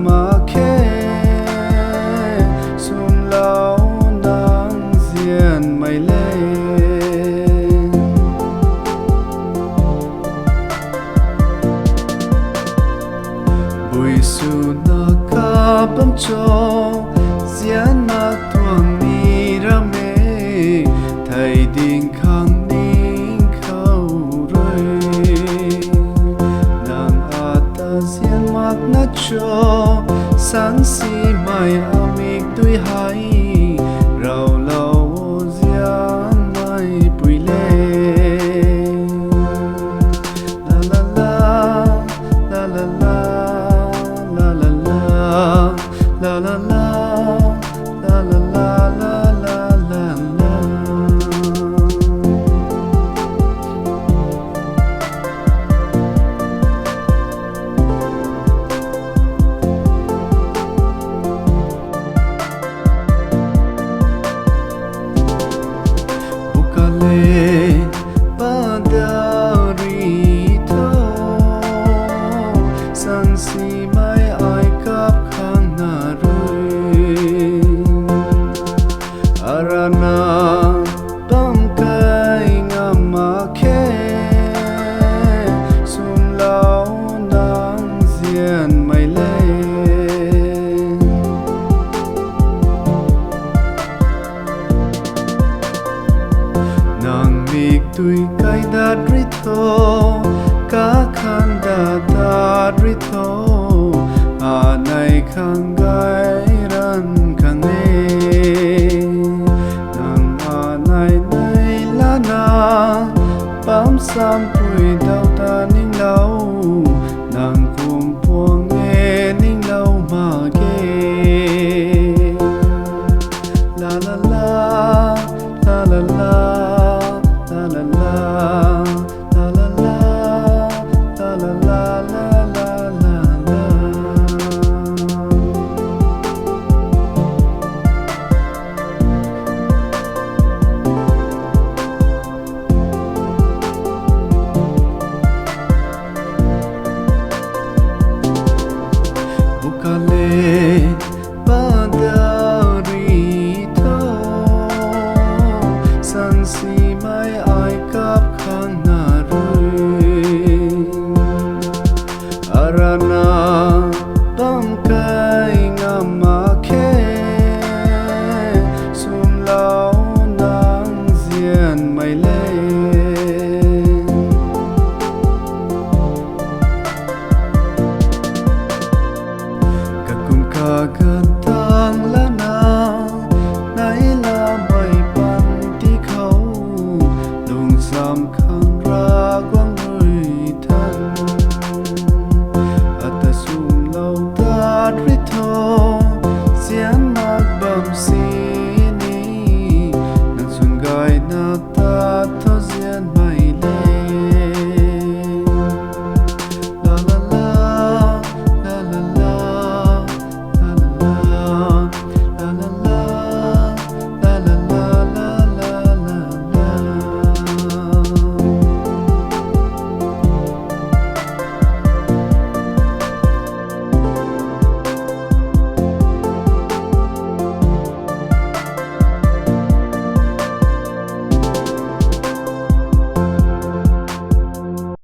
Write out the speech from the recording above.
mà khe sum lao nang zian mai le bùi su na ka bam cho zian na tuang ni ra me thầy đình khang ninh khâu rồi nàng ata zian mak na cho san si mai amik tui hai rau lau zian mai pui le la la la la la la la la la la la la la la la la la la bukale padari tho san si mai ai kap khang na rui arana tam kai ngama khe sum lao nang zian mai le nàng mik tui kai da ritho ka khan da ritho a nai khang gai ran khang e nàng a nai la na pam sam pui dau ta ning lau nàng kum puang nghe ning lau ma ge la la la la la la la la la la la la la la la la la la bukale padari tho san si mai ai kap khang na rui arana tam kai ngama khe sum lao nang zian mai le ka kum ka gan